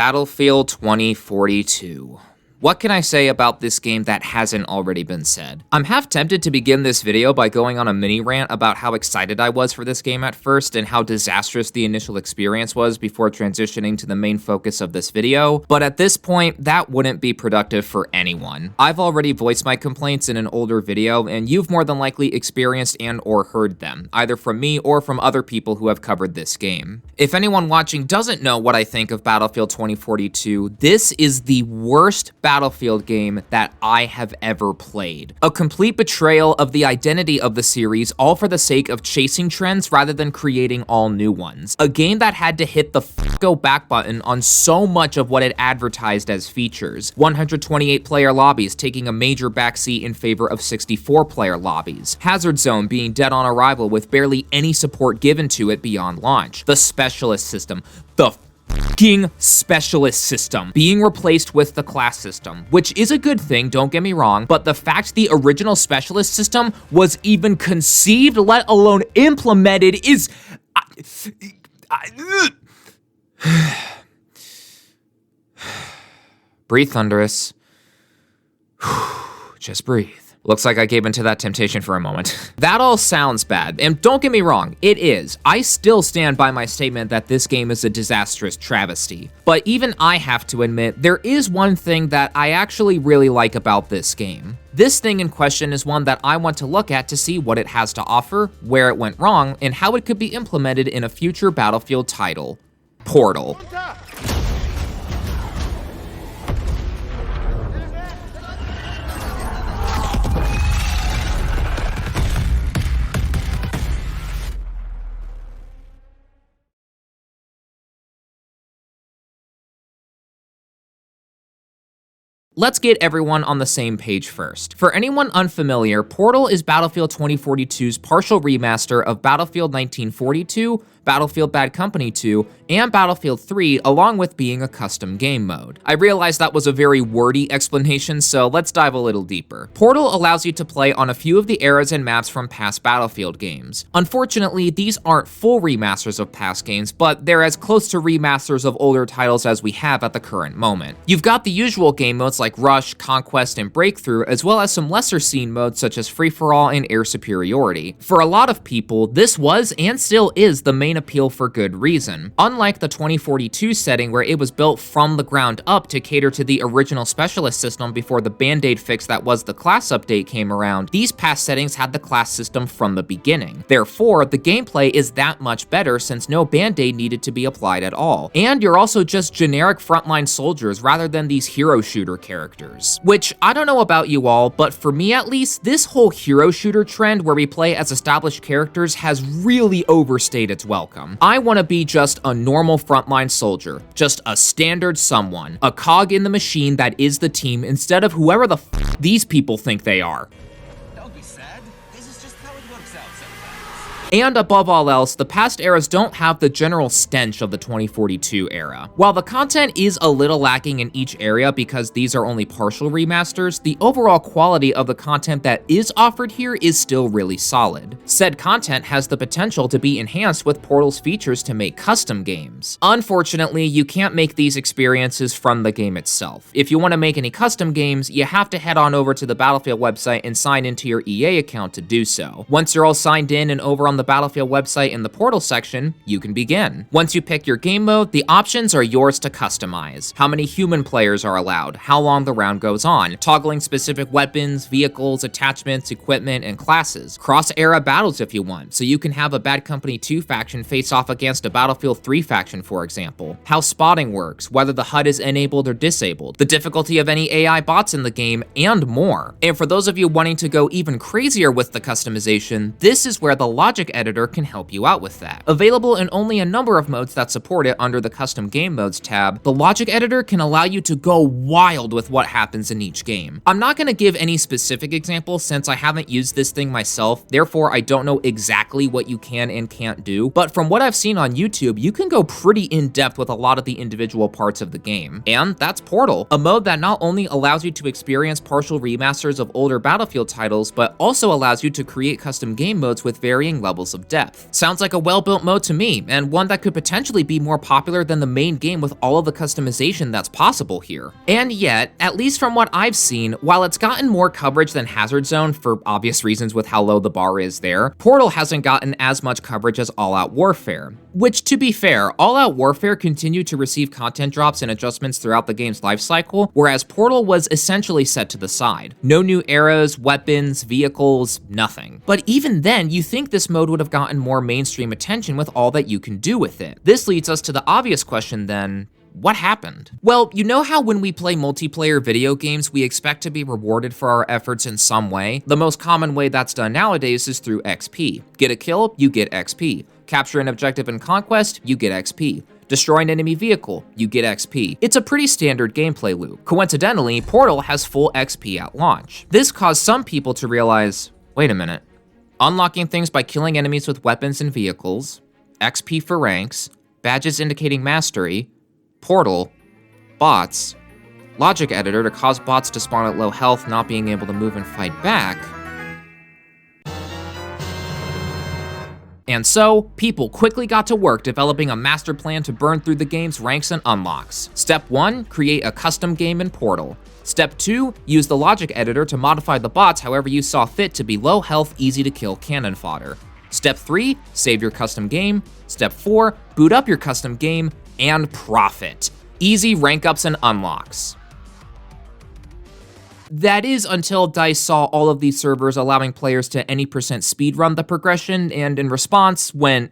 Battlefield 2042. What can I say about this game that hasn't already been said? I'm half tempted to begin this video by going on a mini rant about how excited I was for this game at first and how disastrous the initial experience was before transitioning to the main focus of this video, but at this point, that wouldn't be productive for anyone. I've already voiced my complaints in an older video, and you've more than likely experienced and or heard them, either from me or from other people who have covered this game. If anyone watching doesn't know what I think of Battlefield 2042, this is the worst Battlefield game that I have ever played. A complete betrayal of the identity of the series, all for the sake of chasing trends rather than creating all new ones. A game that had to hit the go back button on so much of what it advertised as features. 128 player lobbies taking a major backseat in favor of 64 player lobbies. Hazard Zone being dead on arrival with barely any support given to it beyond launch. The specialist system. The fucking specialist system being replaced with the class system, which is a good thing, don't get me wrong, but the fact the original specialist system was even conceived, let alone implemented, is breathe, Thunderous. Just breathe. Looks like I gave into that temptation for a moment. That all sounds bad, and don't get me wrong, it is. I still stand by my statement that this game is a disastrous travesty. But even I have to admit, there is one thing that I actually really like about this game. This thing in question is one that I want to look at to see what it has to offer, where it went wrong, and how it could be implemented in a future Battlefield title. Portal. Let's get everyone on the same page first. For anyone unfamiliar, Portal is Battlefield 2042's partial remaster of Battlefield 1942, Battlefield Bad Company 2, and Battlefield 3, along with being a custom game mode. I realize that was a very wordy explanation, so let's dive a little deeper. Portal allows you to play on a few of the eras and maps from past Battlefield games. Unfortunately, these aren't full remasters of past games, but they're as close to remasters of older titles as we have at the current moment. You've got the usual game modes like Rush, Conquest, and Breakthrough, as well as some lesser seen modes such as Free-for-All and Air Superiority. For a lot of people, this was and still is the main appeal for good reason. Unlike the 2042 setting where it was built from the ground up to cater to the original specialist system before the band-aid fix that was the class update came around, these past settings had the class system from the beginning. Therefore, the gameplay is that much better since no band-aid needed to be applied at all. And you're also just generic frontline soldiers rather than these hero shooter characters. Which, I don't know about you all, but for me at least, this whole hero shooter trend where we play as established characters has really overstayed its welcome. I want to be just a normal frontline soldier, just a standard someone, a cog in the machine that is the team instead of whoever the f these people think they are. Don't be sad. This is just how it works out sometimes. And above all else, the past eras don't have the general stench of the 2042 era. While the content is a little lacking in each area because these are only partial remasters, the overall quality of the content that is offered here is still really solid. Said content has the potential to be enhanced with Portal's features to make custom games. Unfortunately, you can't make these experiences from the game itself. If you want to make any custom games, you have to head on over to the Battlefield website and sign into your EA account to do so. Once you're all signed in and over on the Battlefield website in the Portal section, you can begin. Once you pick your game mode, the options are yours to customize. How many human players are allowed, how long the round goes on, toggling specific weapons, vehicles, attachments, equipment, and classes. Cross-era battles if you want, so you can have a Bad Company 2 faction face off against a Battlefield 3 faction, for example. How spotting works, whether the HUD is enabled or disabled, the difficulty of any AI bots in the game, and more. And for those of you wanting to go even crazier with the customization, this is where the logic editor can help you out with that. Available in only a number of modes that support it under the Custom Game Modes tab, the logic editor can allow you to go wild with what happens in each game. I'm not going to give any specific examples since I haven't used this thing myself, therefore I don't know exactly what you can and can't do, but from what I've seen on YouTube, you can go pretty in-depth with a lot of the individual parts of the game. And that's Portal, a mode that not only allows you to experience partial remasters of older Battlefield titles, but also allows you to create custom game modes with varying levels levels of depth. Sounds like a well-built mode to me, and one that could potentially be more popular than the main game with all of the customization that's possible here. And yet, at least from what I've seen, while it's gotten more coverage than Hazard Zone for obvious reasons with how low the bar is there, Portal hasn't gotten as much coverage as All Out Warfare. Which, to be fair, All Out Warfare continued to receive content drops and adjustments throughout the game's lifecycle, whereas Portal was essentially set to the side. No new eras, weapons, vehicles, nothing. But even then, you think this mode would have gotten more mainstream attention with all that you can do with it. This leads us to the obvious question then, what happened? Well, you know how when we play multiplayer video games, we expect to be rewarded for our efforts in some way? The most common way that's done nowadays is through XP. Get a kill, you get XP. Capture an objective in Conquest, you get XP. Destroy an enemy vehicle, you get XP. It's a pretty standard gameplay loop. Coincidentally, Portal has full XP at launch. This caused some people to realize, wait a minute, unlocking things by killing enemies with weapons and vehicles, XP for ranks, badges indicating mastery, Portal, bots, logic editor to cause bots to spawn at low health, not being able to move and fight back. And so, people quickly got to work developing a master plan to burn through the game's ranks and unlocks. Step 1, create a custom game in Portal. Step 2, use the logic editor to modify the bots however you saw fit to be low health, easy to kill cannon fodder. Step 3, save your custom game. Step 4, boot up your custom game and profit. Easy rank ups and unlocks. That is until DICE saw all of these servers allowing players to any percent speedrun the progression, and in response went,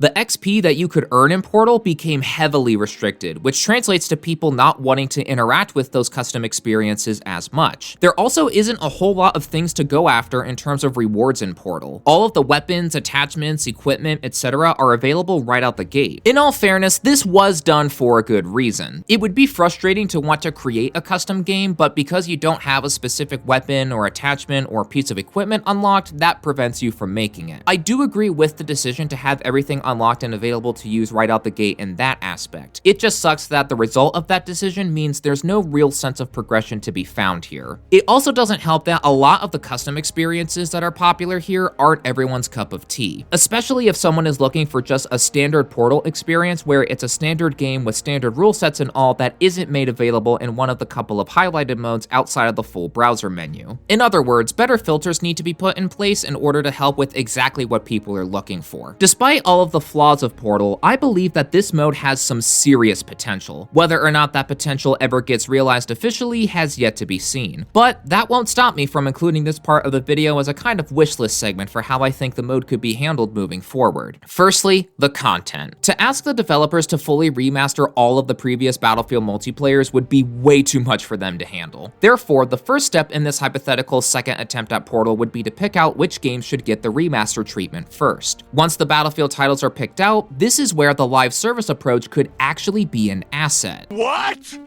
the XP that you could earn in Portal became heavily restricted, which translates to people not wanting to interact with those custom experiences as much. There also isn't a whole lot of things to go after in terms of rewards in Portal. All of the weapons, attachments, equipment, etc. are available right out the gate. In all fairness, this was done for a good reason. It would be frustrating to want to create a custom game, but because you don't have a specific weapon or attachment or piece of equipment unlocked, that prevents you from making it. I do agree with the decision to have everything unlocked and available to use right out the gate in that aspect. It just sucks that the result of that decision means there's no real sense of progression to be found here. It also doesn't help that a lot of the custom experiences that are popular here aren't everyone's cup of tea, especially if someone is looking for just a standard Portal experience where it's a standard game with standard rule sets and all that isn't made available in one of the couple of highlighted modes outside of the full browser menu. In other words, better filters need to be put in place in order to help with exactly what people are looking for. Despite all of the flaws of Portal, I believe that this mode has some serious potential. Whether or not that potential ever gets realized officially has yet to be seen. But that won't stop me from including this part of the video as a kind of wishlist segment for how I think the mode could be handled moving forward. Firstly, the content. To ask the developers to fully remaster all of the previous Battlefield multiplayers would be way too much for them to handle. Therefore, the first step in this hypothetical second attempt at Portal would be to pick out which games should get the remaster treatment first. Once the Battlefield titles are picked out, this is where the live service approach could actually be an asset. What?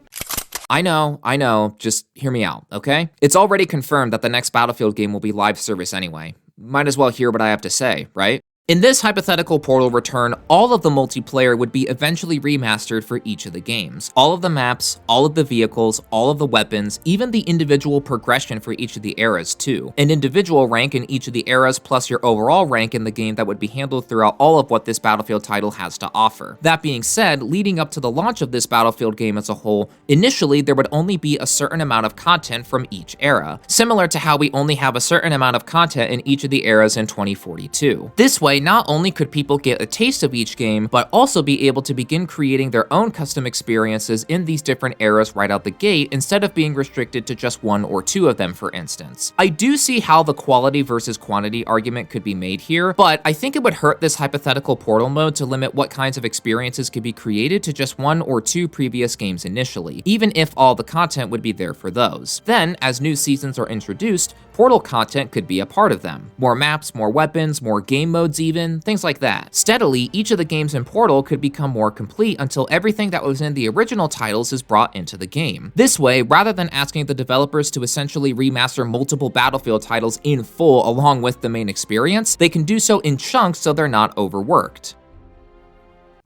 I know, just hear me out, okay? It's already confirmed that the next Battlefield game will be live service anyway. Might as well hear what I have to say, right? In this hypothetical Portal return, all of the multiplayer would be eventually remastered for each of the games. All of the maps, all of the vehicles, all of the weapons, even the individual progression for each of the eras too. An individual rank in each of the eras plus your overall rank in the game that would be handled throughout all of what this Battlefield title has to offer. That being said, leading up to the launch of this Battlefield game as a whole, initially there would only be a certain amount of content from each era, similar to how we only have a certain amount of content in each of the eras in 2042. This way, not only could people get a taste of each game, but also be able to begin creating their own custom experiences in these different eras right out the gate, instead of being restricted to just one or two of them, for instance. I do see how the quality versus quantity argument could be made here, but I think it would hurt this hypothetical Portal mode to limit what kinds of experiences could be created to just one or two previous games initially, even if all the content would be there for those. Then, as new seasons are introduced, Portal content could be a part of them. More maps, more weapons, more game modes even, things like that. Steadily, each of the games in Portal could become more complete until everything that was in the original titles is brought into the game. This way, rather than asking the developers to essentially remaster multiple Battlefield titles in full along with the main experience, they can do so in chunks so they're not overworked.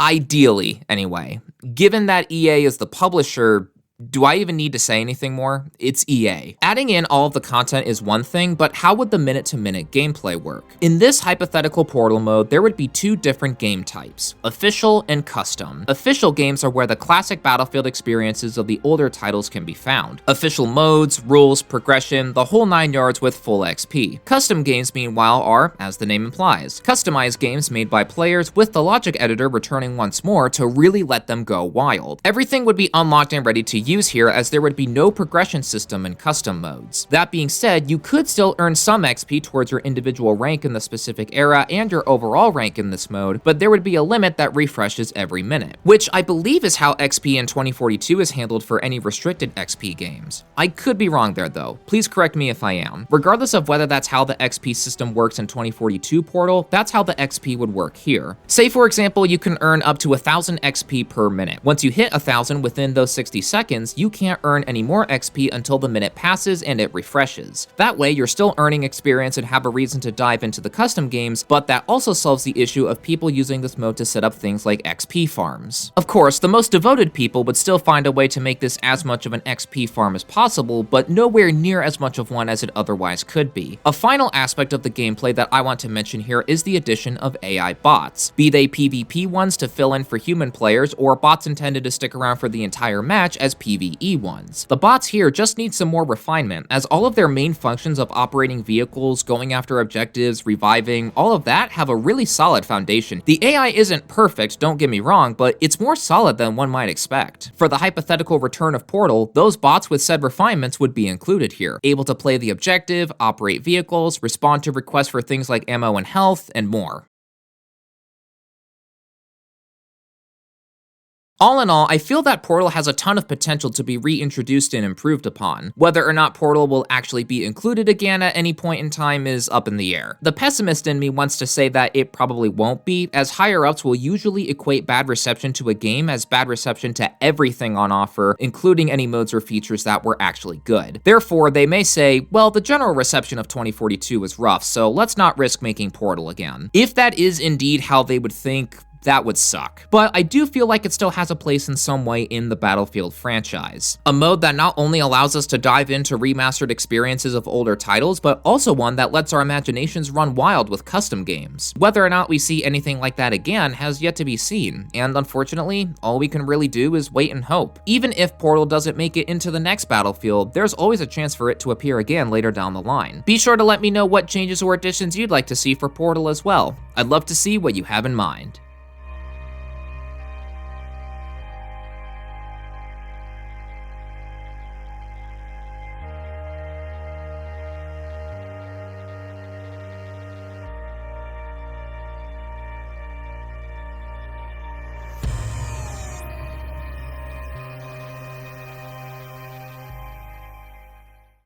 Ideally, anyway. Given that EA is the publisher, Do I even need to say anything more? It's EA. Adding in all of the content is one thing, but how would the minute-to-minute gameplay work? In this hypothetical Portal mode, there would be two different game types, official and custom. Official games are where the classic Battlefield experiences of the older titles can be found. Official modes, rules, progression, the whole 9 yards with full XP. Custom games, meanwhile, are, as the name implies, customized games made by players with the logic editor returning once more to really let them go wild. Everything would be unlocked and ready to use here, as there would be no progression system in custom modes. That being said, you could still earn some XP towards your individual rank in the specific era and your overall rank in this mode, but there would be a limit that refreshes every minute, which I believe is how XP in 2042 is handled for any restricted XP games. I could be wrong there though, please correct me if I am. Regardless of whether that's how the XP system works in 2042 Portal, that's how the XP would work here. Say for example, you can earn up to 1000 XP per minute. Once you hit 1000 within those 60 seconds, you can't earn any more XP until the minute passes and it refreshes. That way, you're still earning experience and have a reason to dive into the custom games, but that also solves the issue of people using this mode to set up things like XP farms. Of course, the most devoted people would still find a way to make this as much of an XP farm as possible, but nowhere near as much of one as it otherwise could be. A final aspect of the gameplay that I want to mention here is the addition of AI bots, be they PvP ones to fill in for human players, or bots intended to stick around for the entire match as PvE ones. The bots here just need some more refinement, as all of their main functions of operating vehicles, going after objectives, reviving, all of that have a really solid foundation. The AI isn't perfect, don't get me wrong, but it's more solid than one might expect. For the hypothetical return of Portal, those bots with said refinements would be included here, able to play the objective, operate vehicles, respond to requests for things like ammo and health, and more. All in all, I feel that Portal has a ton of potential to be reintroduced and improved upon. Whether or not Portal will actually be included again at any point in time is up in the air. The pessimist in me wants to say that it probably won't be, as higher-ups will usually equate bad reception to a game as bad reception to everything on offer, including any modes or features that were actually good. Therefore, they may say, well, the general reception of 2042 was rough, so let's not risk making Portal again. If that is indeed how they would think, that would suck. But I do feel like it still has a place in some way in the Battlefield franchise. A mode that not only allows us to dive into remastered experiences of older titles, but also one that lets our imaginations run wild with custom games. Whether or not we see anything like that again has yet to be seen, and unfortunately, all we can really do is wait and hope. Even if Portal doesn't make it into the next Battlefield, there's always a chance for it to appear again later down the line. Be sure to let me know what changes or additions you'd like to see for Portal as well. I'd love to see what you have in mind.